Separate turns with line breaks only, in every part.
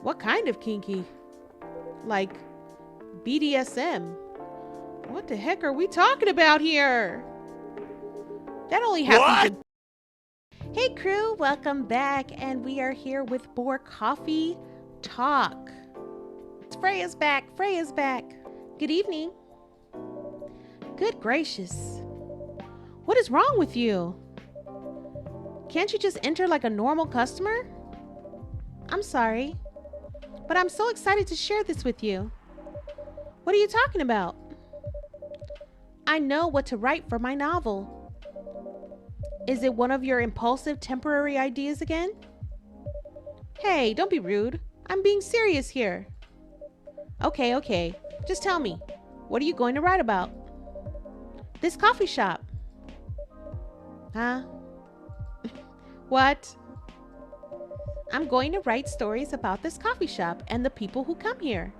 What kind of kinky? Like BDSM? What the heck are we talking about here? That only happens in... Hey crew, welcome back, and we are here with more coffee talk. Freya's back. Good evening. Good gracious. What is wrong with you? Can't you just enter like a normal customer? I'm sorry, but I'm so excited to share this with you. What are you talking about? I know what to write for my novel. Is it one of your impulsive temporary ideas again? Hey, don't be rude. I'm being serious here. Okay. Just tell me, what are you going to write about? This coffee shop. Huh? What? I'm going to write stories about this coffee shop and the people who come here.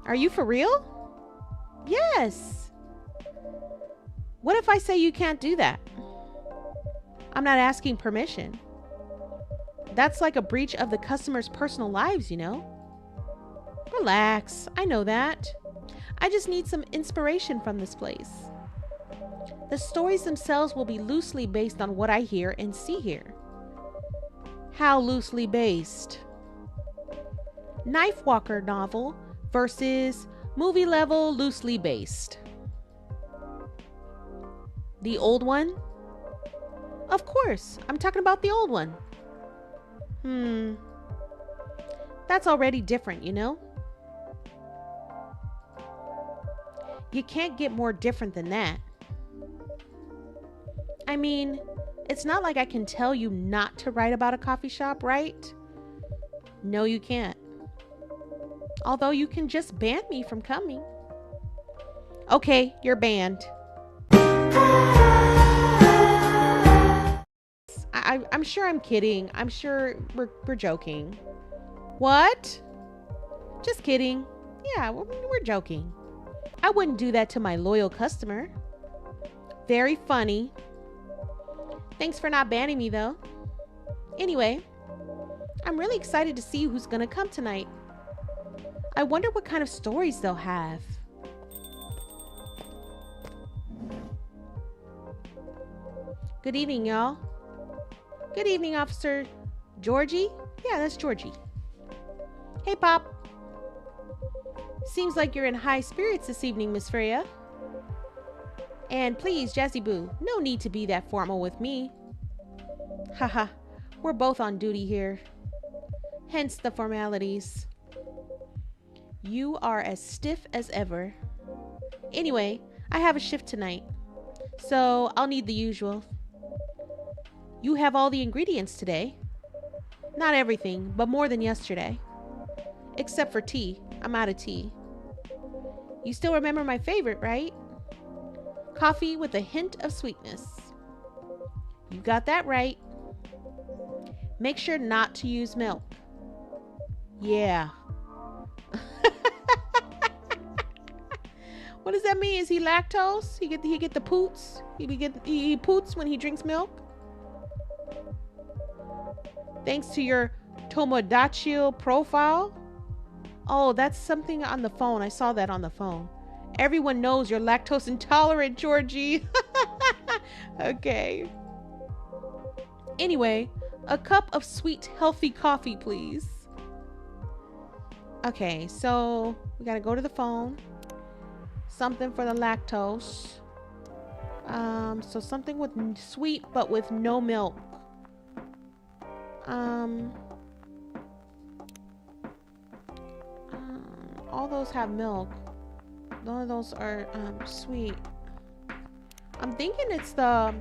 Are you for real? Yes. What if I say you can't do that? I'm not asking permission. That's like a breach of the customer's personal lives, you know? Relax, I know that. I just need some inspiration from this place. The stories themselves will be loosely based on what I hear and see here. How loosely based? Knife Walker novel versus movie level loosely based. The old one? Of course, I'm talking about the old one. That's already different, you know? You can't get more different than that. I mean, it's not like I can tell you not to write about a coffee shop, right? No, you can't. Although you can just ban me from coming. Okay, you're banned. I'm sure I'm kidding. I'm sure we're joking. What? Just kidding. Yeah, we're joking. I wouldn't do that to my loyal customer. Very funny. Thanks for not banning me though. Anyway, I'm really excited to see who's gonna come tonight. I wonder what kind of stories they'll have. Good evening, y'all. Good evening, Officer Georgie. Yeah, that's Georgie. Hey, Pop. Seems like you're in high spirits this evening, Miss Freya. And please, Jazzy Boo, no need to be that formal with me. Haha, we're both on duty here. Hence the formalities. You are as stiff as ever. Anyway, I have a shift tonight, so I'll need the usual. You have all the ingredients today. Not everything, but more than yesterday. Except for tea. I'm out of tea. You still remember my favorite, right? Coffee with a hint of sweetness. You got that right. Make sure not to use milk. Yeah. What does that mean? Is he lactose? He get the poots? He poots when he drinks milk? Thanks to your Tomodachi profile? Oh, that's something on the phone. I saw that on the phone. Everyone knows you're lactose intolerant, Georgie. Okay. Anyway, a cup of sweet, healthy coffee, please. Okay, so we gotta go to the phone. Something for the lactose. So something with sweet, but with no milk. All those have milk. None of those are sweet. I'm thinking it's the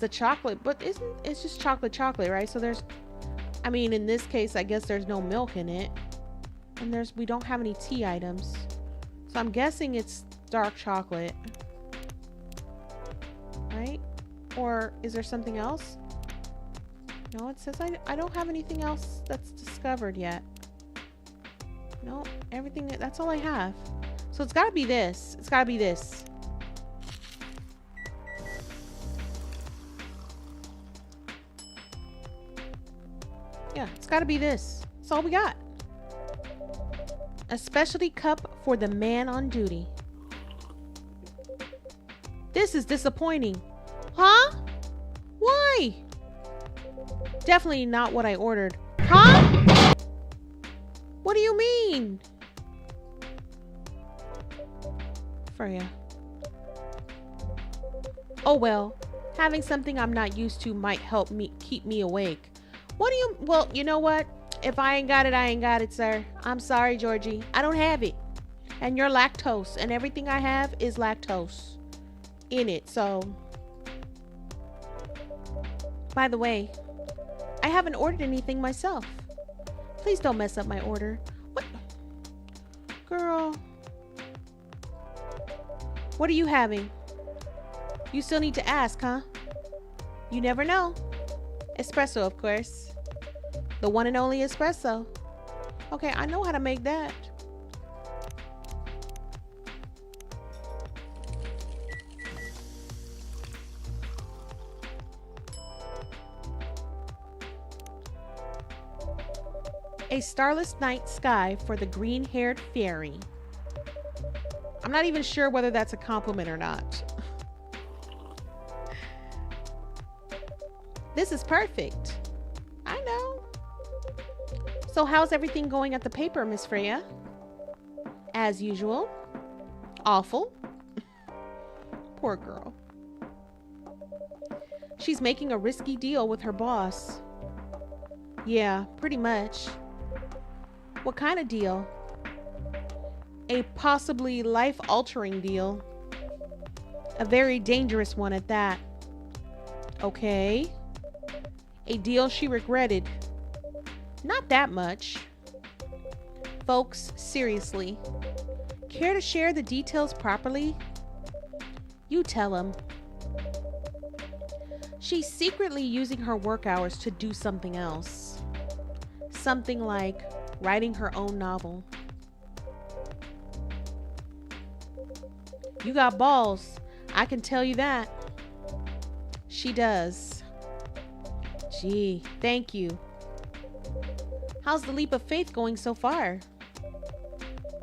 chocolate, but it's just chocolate, right? So there's, I mean, in this case, I guess there's no milk in it, and we don't have any tea items, so I'm guessing it's dark chocolate, right? Or is there something else? No, it says I don't have anything else that's discovered yet. No, everything, that's all I have. So it's gotta be this. It's gotta be this. Yeah, it's got to be this. That's all we got. A specialty cup for the man on duty. This is disappointing. Huh? Why? Definitely not what I ordered. Huh? What do you mean? Freya. Oh well, having something I'm not used to might help me keep me awake. What do you, well, you know what? If I ain't got it, I ain't got it, sir. I'm sorry, Georgie. I don't have it. And you're lactose, and everything I have is lactose in it, so. By the way, I haven't ordered anything myself. Please don't mess up my order. What? Girl. What are you having? You still need to ask, huh? You never know. Espresso, of course. The one and only espresso. Okay, I know how to make that. A starless night sky for the green-haired fairy. I'm not even sure whether that's a compliment or not. This is perfect. I know. So how's everything going at the paper, Miss Freya? As usual. Awful. Poor girl. She's making a risky deal with her boss. Yeah, pretty much. What kind of deal? A possibly life-altering deal. A very dangerous one at that. Okay. A deal she regretted. Not that much. Folks, seriously. Care to share the details properly? You tell him. She's secretly using her work hours to do something else. Something like writing her own novel. You got balls. I can tell you that. She does. Gee, thank you. How's the leap of faith going so far?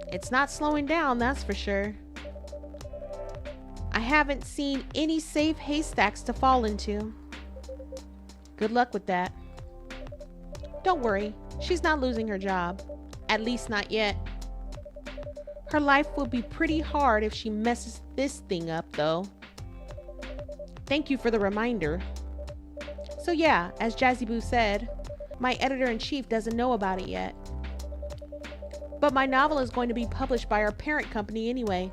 It's not slowing down, that's for sure. I haven't seen any safe haystacks to fall into. Good luck with that. Don't worry, she's not losing her job. At least not yet. Her life will be pretty hard if she messes this thing up, though. Thank you for the reminder. So yeah, as Jazzy Boo said, my editor-in-chief doesn't know about it yet. But my novel is going to be published by our parent company anyway.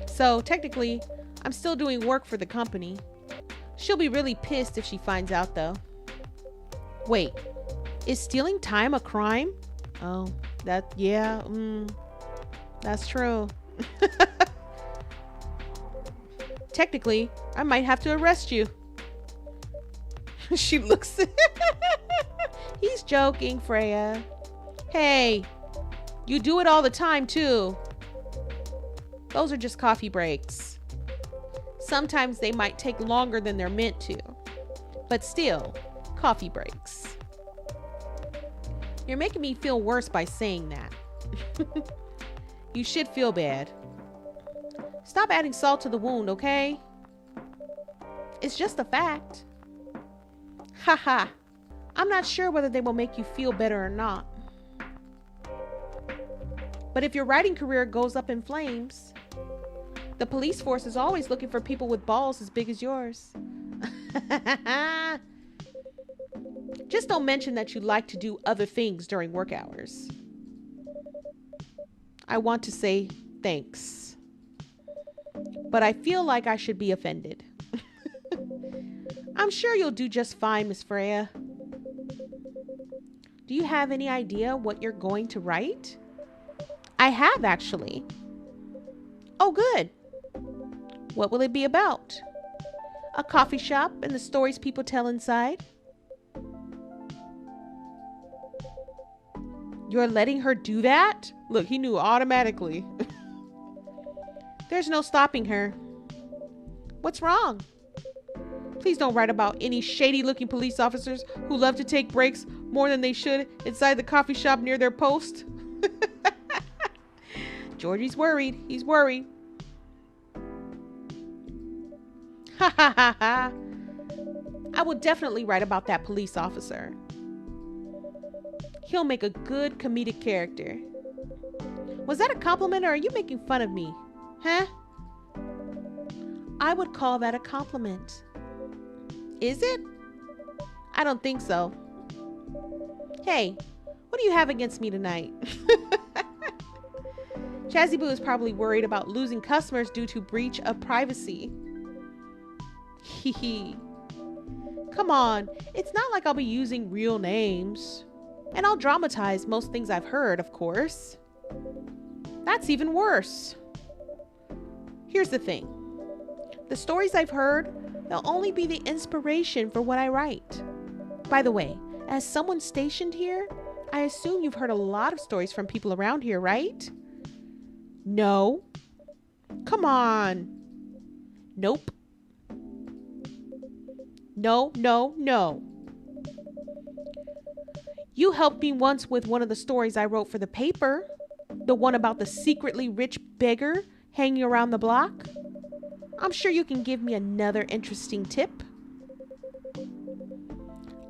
So technically, I'm still doing work for the company. She'll be really pissed if she finds out, though. Wait, is stealing time a crime? Oh, that's true. Technically, I might have to arrest you. She looks... He's joking, Freya. Hey, you do it all the time, too. Those are just coffee breaks. Sometimes they might take longer than they're meant to. But still, coffee breaks. You're making me feel worse by saying that. You should feel bad. Stop adding salt to the wound, okay? It's just a fact. Haha. I'm not sure whether they will make you feel better or not. But if your writing career goes up in flames, the police force is always looking for people with balls as big as yours. Just don't mention that you like to do other things during work hours. I want to say thanks, but I feel like I should be offended. I'm sure you'll do just fine, Miss Freya. Do you have any idea what you're going to write? I have, actually. Oh, good. What will it be about? A coffee shop and the stories people tell inside? You're letting her do that? Look, he knew automatically. There's no stopping her. What's wrong? Please don't write about any shady-looking police officers who love to take breaks more than they should inside the coffee shop near their post. Georgie's worried. He's worried. Ha ha ha ha. I will definitely write about that police officer. He'll make a good comedic character. Was that a compliment or are you making fun of me? Huh? I would call that a compliment. Is it? I don't think so. Hey, what do you have against me tonight? Chazzy Boo is probably worried about losing customers due to breach of privacy. Hee. Come on, it's not like I'll be using real names. And I'll dramatize most things I've heard, of course. That's even worse. Here's the thing. The stories I've heard, they'll only be the inspiration for what I write. By the way, as someone stationed here, I assume you've heard a lot of stories from people around here, right? No. Come on. Nope. No. You helped me once with one of the stories I wrote for the paper. The one about the secretly rich beggar hanging around the block. I'm sure you can give me another interesting tip.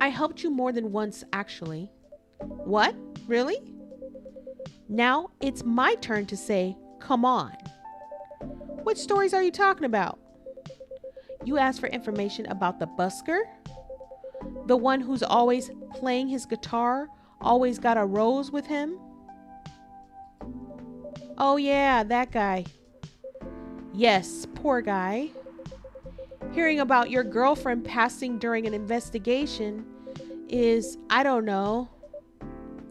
I helped you more than once, actually. What? Really? Now it's my turn to say, come on. What stories are you talking about? You asked for information about the busker? The one who's always playing his guitar, always got a rose with him? Oh yeah, that guy. Yes, poor guy. Hearing about your girlfriend passing during an investigation is, I don't know,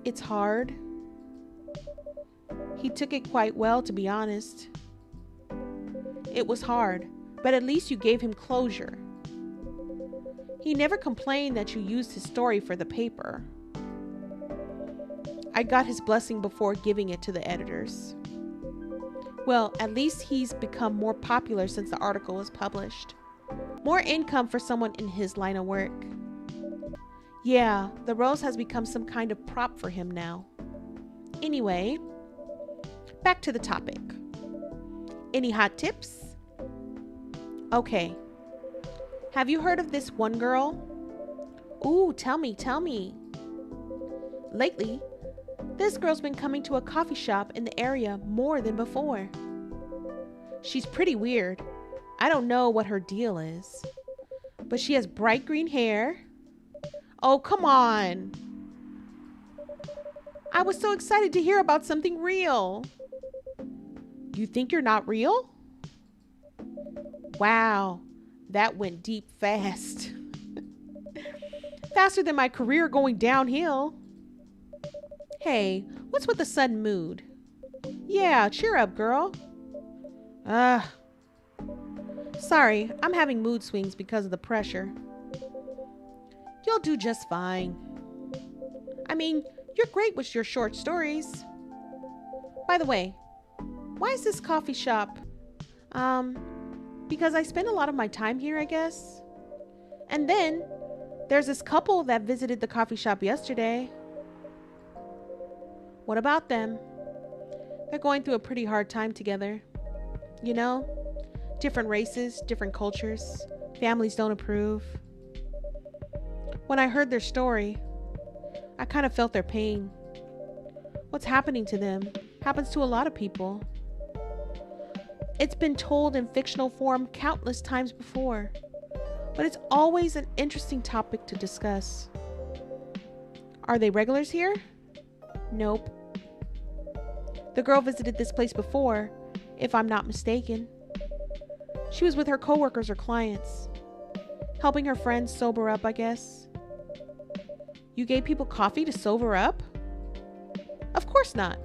it's hard. He took it quite well, to be honest. It was hard, but at least you gave him closure. He never complained that you used his story for the paper. I got his blessing before giving it to the editors. Well, at least he's become more popular since the article was published. More income for someone in his line of work. Yeah, the rose has become some kind of prop for him now. Anyway, back to the topic. Any hot tips? Okay. Have you heard of this one girl? Ooh, tell me. Lately, this girl's been coming to a coffee shop in the area more than before. She's pretty weird. I don't know what her deal is. But she has bright green hair. Oh, come on. I was so excited to hear about something real. You think you're not real? Wow, that went deep fast. Faster than my career going downhill. Hey, what's with the sudden mood? Yeah, cheer up, girl. Sorry, I'm having mood swings because of the pressure. You'll do just fine. I mean, you're great with your short stories. By the way, why is this coffee shop? Because I spend a lot of my time here, I guess. And then there's this couple that visited the coffee shop yesterday. What about them? They're going through a pretty hard time together. You know, different races, different cultures. Families don't approve. When I heard their story, I kind of felt their pain. What's happening to them happens to a lot of people. It's been told in fictional form countless times before, but it's always an interesting topic to discuss. Are they regulars here? Nope. The girl visited this place before, if I'm not mistaken. She was with her coworkers or clients, helping her friends sober up, I guess. You gave people coffee to sober up? Of course not.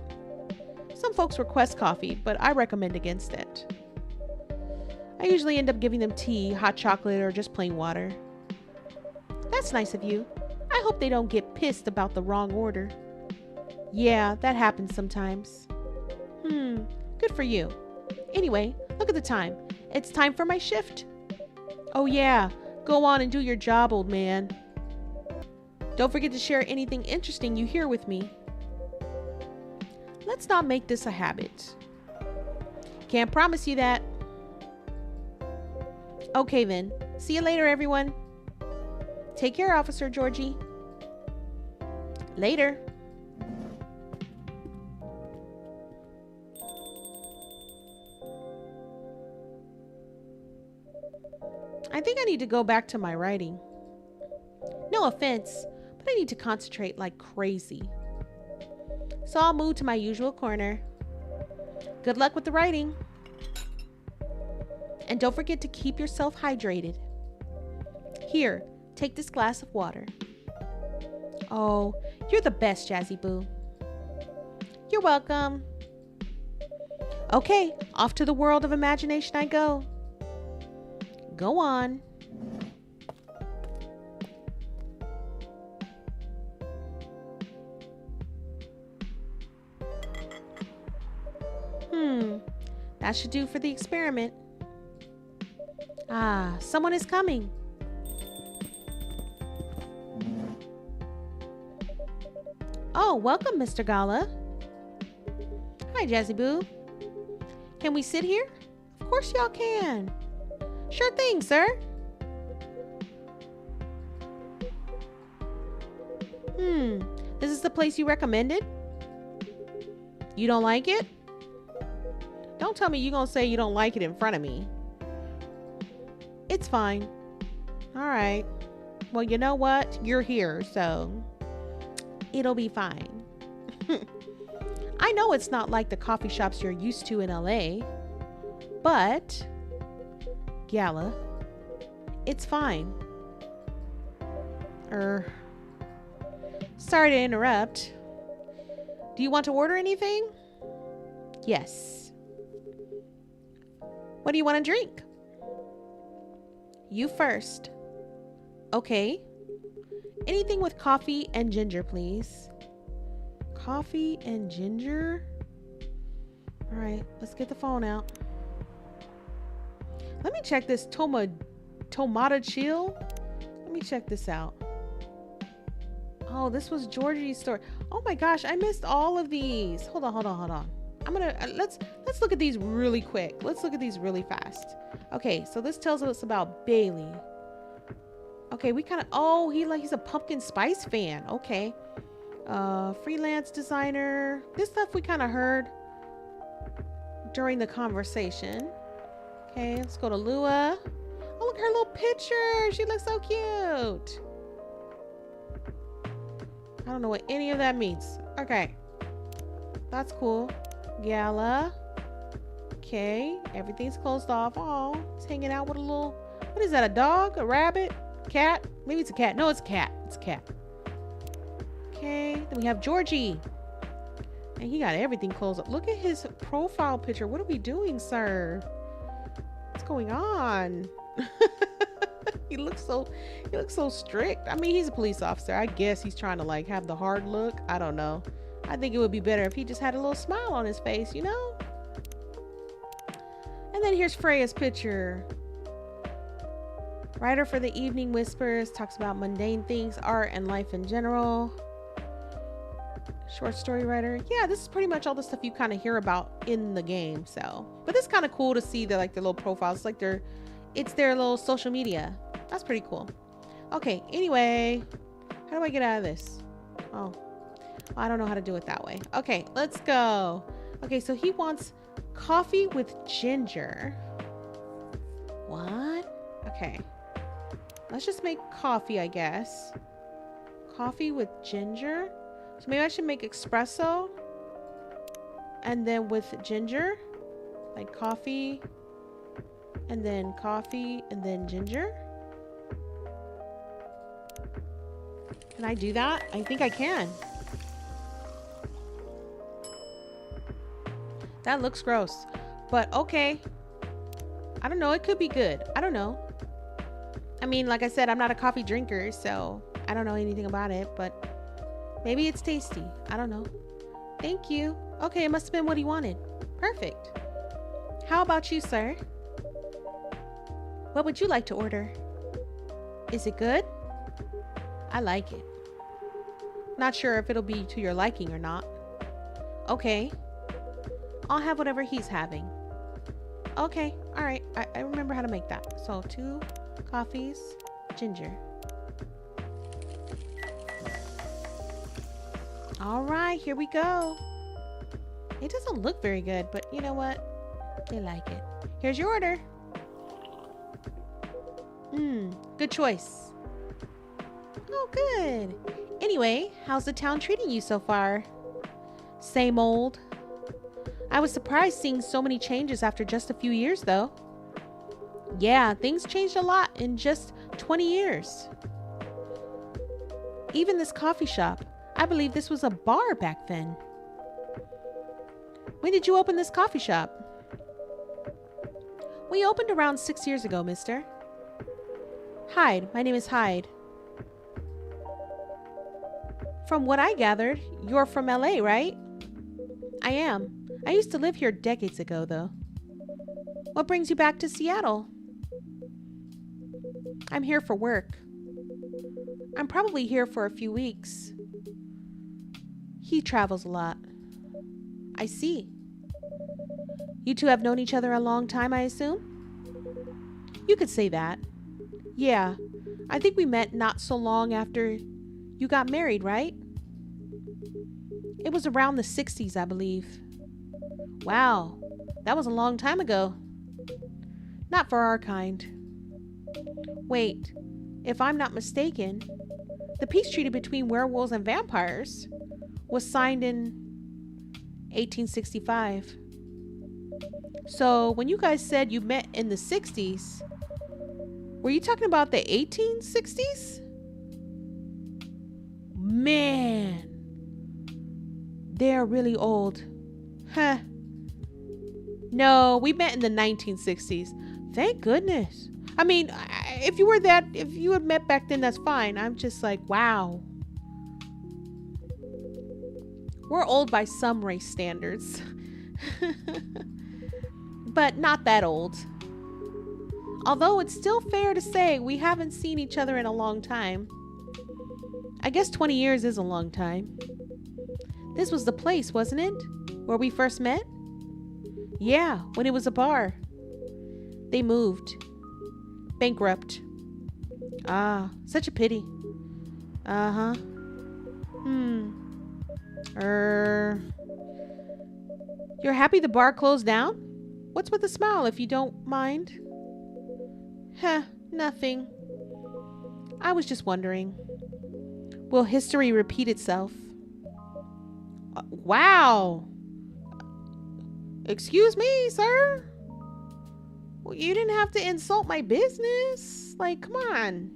Some folks request coffee, but I recommend against it. I usually end up giving them tea, hot chocolate, or just plain water. That's nice of you. I hope they don't get pissed about the wrong order. Yeah, that happens sometimes. Good for you. Anyway, look at the time. It's time for my shift. Oh yeah, Go on and do your job, old man. Don't forget to share anything interesting you hear with me. Let's not make this a habit. Can't promise you that. Okay then. See you later, everyone. Take care, Officer Georgie. Later. I think I need to go back to my writing. No offense, but I need to concentrate like crazy. So I'll move to my usual corner. Good luck with the writing. And don't forget to keep yourself hydrated. Here, take this glass of water. Oh, you're the best, Jazzy Boo. You're welcome. Okay, off to the world of imagination I go. Go on. That should do for the experiment. Ah, someone is coming. Oh, welcome, Mr. Gala. Hi, Jazzy Boo. Can we sit here? Of course y'all can. Sure thing, sir. This is the place you recommended? You don't like it? Don't tell me you're gonna say you don't like it in front of me. It's fine. All right. Well, you know what? You're here, so it'll be fine. I know it's not like the coffee shops you're used to in LA, but Gala, it's fine. Sorry to interrupt. Do you want to order anything? Yes. What do you want to drink? You first. Okay. Anything with coffee and ginger, please. Coffee and ginger? All right, let's get the phone out. Let me check this Tomata Chill. Let me check this out. Oh, this was Georgie's store. Oh my gosh, I missed all of these. Hold on. I'm gonna let's look at these really quick. Let's look at these really fast. Okay, so this tells us about Bailey. Okay, we kind of he's a pumpkin spice fan. Okay. Freelance designer. This stuff we kind of heard during the conversation. Okay, let's go to Lua. Oh, look at her little picture. She looks so cute. I don't know what any of that means. Okay. That's cool. Gala. Okay, everything's closed off. Oh, it's hanging out with a little, what is that, a dog? A rabbit? Cat? Maybe it's a cat. No, it's a cat. It's a cat. Okay, then we have Georgie. And he got everything closed up. Look at his profile picture. What are we doing, sir? What's going on? He looks so strict. I mean, he's a police officer. I guess he's trying to like have the hard look. I don't know. I think it would be better if he just had a little smile on his face, you know? And then here's Freya's picture. Writer for the Evening Whispers, talks about mundane things, art, and life in general. Short story writer. Yeah, this is pretty much all the stuff you kind of hear about in the game. So, but it's kind of cool to see their little profiles. It's like it's their little social media. That's pretty cool. Okay, anyway, how do I get out of this? Oh, I don't know how to do it that way. Okay, let's go. Okay, so he wants coffee with ginger. What? Okay. Let's just make coffee, I guess. Coffee with ginger. So maybe I should make espresso. And then with ginger. Like coffee. And then coffee. And then ginger. Can I do that? I think I can. That looks gross. But okay. I don't know. It could be good. I don't know. I mean, like I said, I'm not a coffee drinker, so I don't know anything about it, but maybe it's tasty. I don't know. Thank you. Okay, it must have been what he wanted. Perfect. How about you, sir? What would you like to order? Is it good? I like it. Not sure if it'll be to your liking or not. Okay. I'll have whatever he's having. Okay, all right. I remember how to make that. So 2 coffees, ginger. All right, here we go. It doesn't look very good, but you know what? They like it. Here's your order. Good choice. Oh, good. Anyway, how's the town treating you so far? Same old. I was surprised seeing so many changes after just a few years, though. Yeah, things changed a lot in just 20 years. Even this coffee shop. I believe this was a bar back then. When did you open this coffee shop? We opened around 6 years ago, mister. Hyde. My name is Hyde. From what I gathered, you're from LA, right? I am. I used to live here decades ago, though. What brings you back to Seattle? I'm here for work. I'm probably here for a few weeks. He travels a lot. I see. You two have known each other a long time, I assume? You could say that. Yeah, I think we met not so long after you got married, right? It was around the 60s, I believe. Wow, that was a long time ago. Not for our kind. Wait, if I'm not mistaken, the peace treaty between werewolves and vampires was signed in 1865. So when you guys said you met in the 60s, were you talking about the 1860s? Man, they're really old. Huh. No, we met in the 1960s. Thank goodness. I mean, if you had met back then, that's fine. I'm just like, wow. We're old by some race standards. But not that old. Although it's still fair to say we haven't seen each other in a long time. I guess 20 years is a long time. This was the place, wasn't it? Where we first met? Yeah, when it was a bar. They moved. Bankrupt. Ah, such a pity. Uh-huh. You're happy the bar closed down? What's with the smile, if you don't mind? Huh, nothing. I was just wondering. Will history repeat itself? Wow. Excuse me, sir? Well, you didn't have to insult my business. Like, come on.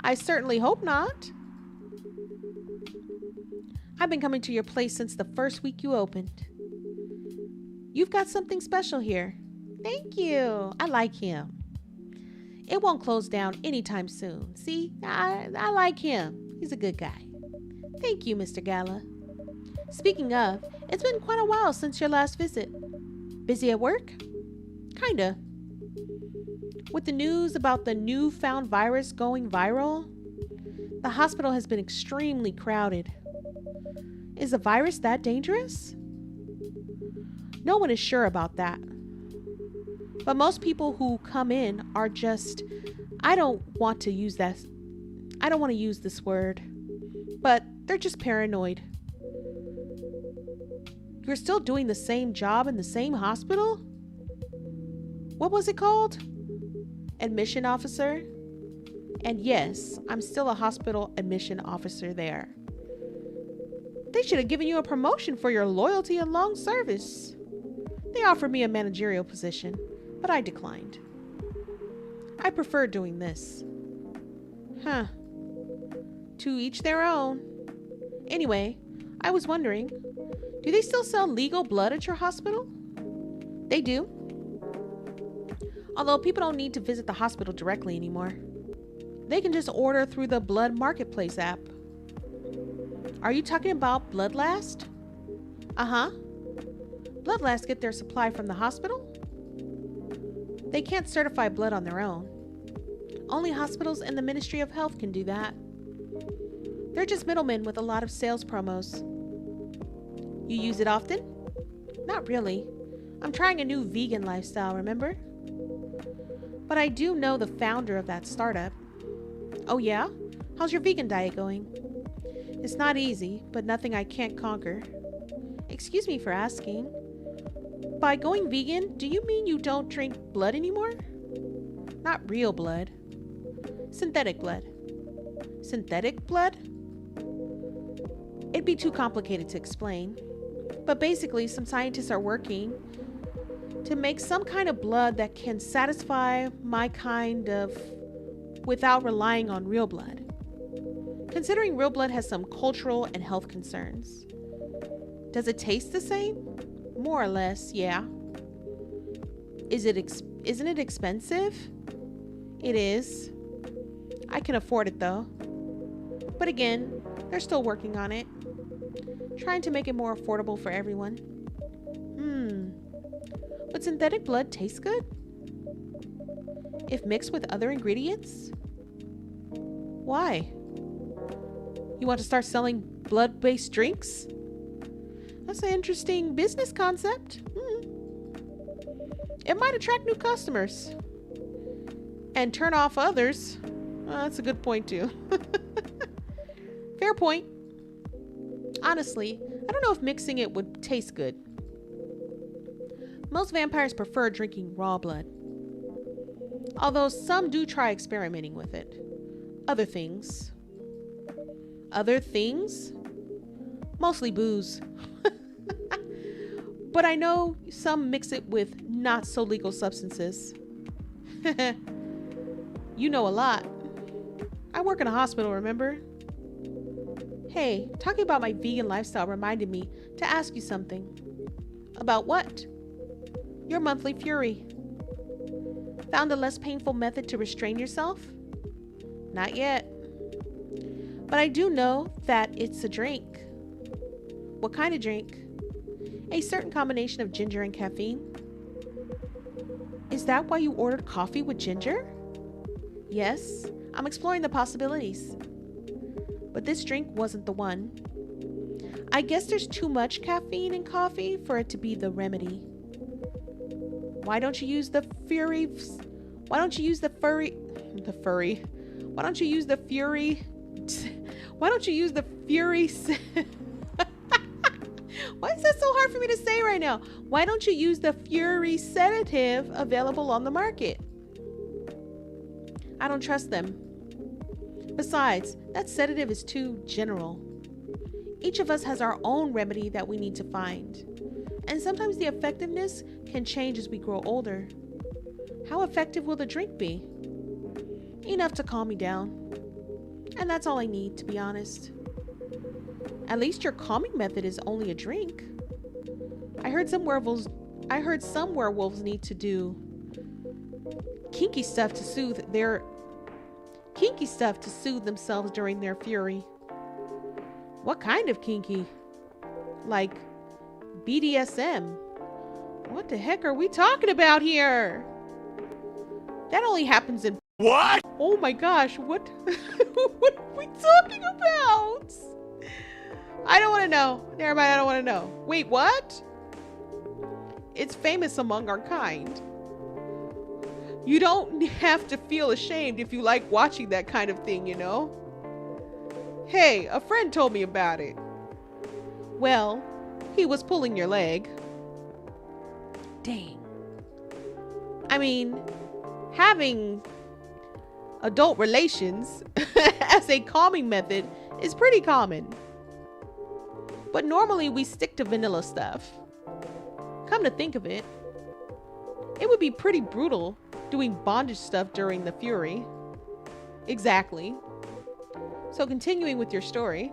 I certainly hope not. I've been coming to your place since the first week you opened. You've got something special here. Thank you. I like him. It won't close down anytime soon. See, I like him. He's a good guy. Thank you, Mr. Gala. Speaking of, it's been quite a while since your last visit. Busy at work? Kinda. With the news about the newfound virus going viral, the hospital has been extremely crowded. Is the virus that dangerous? No one is sure about that. But most people who come in are just, I don't want to use this word, but they're just paranoid. You're still doing the same job in the same hospital? What was it called? Admission officer? And yes, I'm still a hospital admission officer there. They should have given you a promotion for your loyalty and long service. They offered me a managerial position, but I declined. I prefer doing this. Huh. To each their own. Anyway, I was wondering, do they still sell legal blood at your hospital? They do. Although people don't need to visit the hospital directly anymore. They can just order through the Blood Marketplace app. Are you talking about Bloodlast? Uh-huh. Bloodlast get their supply from the hospital? They can't certify blood on their own. Only hospitals and the Ministry of Health can do that. They're just middlemen with a lot of sales promos. You use it often? Not really. I'm trying a new vegan lifestyle, remember? But I do know the founder of that startup. Oh yeah? How's your vegan diet going? It's not easy, but nothing I can't conquer. Excuse me for asking. By going vegan, do you mean you don't drink blood anymore? Not real blood. Synthetic blood. Synthetic blood? It'd be too complicated to explain. But basically, some scientists are working to make some kind of blood that can satisfy my kind of without relying on real blood. Considering real blood has some cultural and health concerns. Does it taste the same? More or less, yeah. Isn't it expensive? It is. I can afford it though. But again, they're still working on it. Trying to make it more affordable for everyone. Would synthetic blood taste good? If mixed with other ingredients? Why? You want to start selling blood-based drinks? That's an interesting business concept. It might attract new customers. And turn off others. That's a good point too. Fair point. Honestly, I don't know if mixing it would taste good. Most vampires prefer drinking raw blood. Although some do try experimenting with it. Other things. Other things? Mostly booze. But I know some mix it with not so legal substances. You know a lot. I work in a hospital, remember? Hey, talking about my vegan lifestyle reminded me to ask you something. About what? Your monthly fury. Found a less painful method to restrain yourself? Not yet. But I do know that it's a drink. What kind of drink? A certain combination of ginger and caffeine. Is that why you ordered coffee with ginger? Yes, I'm exploring the possibilities. But this drink wasn't the one. I guess there's too much caffeine in coffee for it to be the remedy. Why don't you use the fury? Why don't you use the fury? Why don't you use the fury? Why don't you use the fury? Why is that so hard for me to say right now? Why don't you use the fury sedative available on the market? I don't trust them. Besides, that sedative is too general. Each of us has our own remedy that we need to find. And sometimes the effectiveness can change as we grow older. How effective will the drink be? Enough to calm me down. And that's all I need, to be honest. At least your calming method is only a drink. I heard some werewolves need to do kinky stuff to soothe themselves during their fury. What kind of kinky? Like BDSM? What the heck are we talking about here? That only happens in...
What?
Oh my gosh, what? What are we talking about? I don't want to know. Never mind, I don't want to know. Wait, what? It's famous among our kind. You don't have to feel ashamed if you like watching that kind of thing, you know? Hey, a friend told me about it. Well, he was pulling your leg. Dang. I mean, having adult relations as a calming method is pretty common. But normally we stick to vanilla stuff. Come to think of it, it would be pretty brutal doing bondage stuff during the fury. Exactly. So continuing with your story,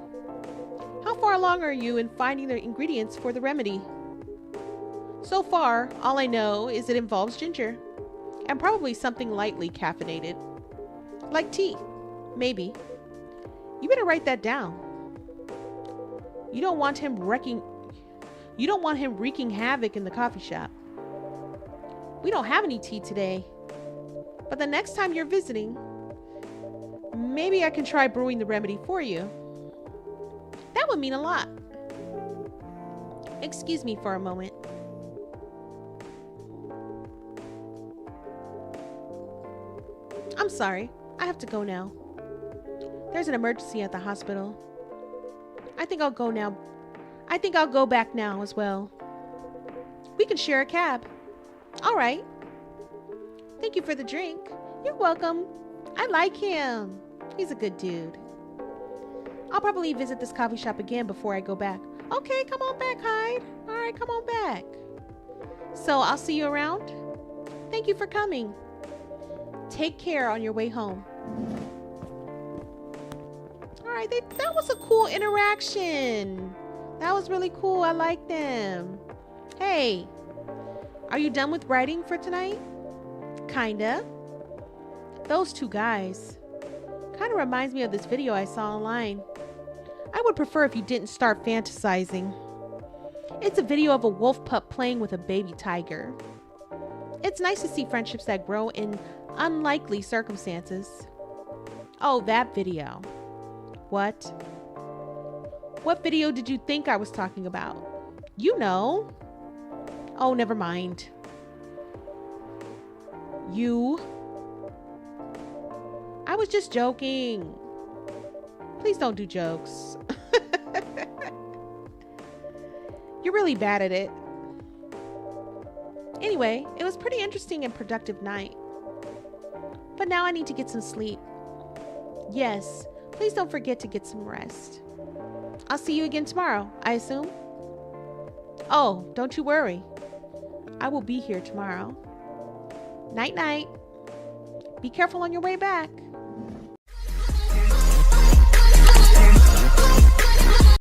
how far along are you in finding the ingredients for the remedy? So far, all I know is it involves ginger and probably something lightly caffeinated. Like tea, maybe. You better write that down. You don't want him wreaking havoc in the coffee shop. We don't have any tea today. But the next time you're visiting, Maybe I can try brewing the remedy for you. That would mean a lot. Excuse me for a moment. I'm sorry. I have to go now. There's an emergency at the hospital. I think I'll go now. I think I'll go back now as well. We can share a cab. All right. Thank you for the drink. You're welcome. I like him. He's a good dude. I'll probably visit this coffee shop again before I go back. Okay, come on back, Hyde. All right, come on back. So I'll see you around. Thank you for coming. Take care on your way home. All right, that was a cool interaction. That was really cool. I like them. Hey, are you done with writing for tonight? Kinda. Those two guys. Kind of reminds me of this video I saw online. I would prefer if you didn't start fantasizing. It's a video of a wolf pup playing with a baby tiger. It's nice to see friendships that grow in unlikely circumstances. Oh, that video. What? What video did you think I was talking about? You know. Oh, never mind. You. I was just joking. Please don't do jokes. You're really bad at it. Anyway, it was pretty interesting and productive night. But now I need to get some sleep. Yes, please don't forget to get some rest. I'll see you again tomorrow, I assume? Oh, don't you worry. I will be here tomorrow. Night, night. Be careful on your way back.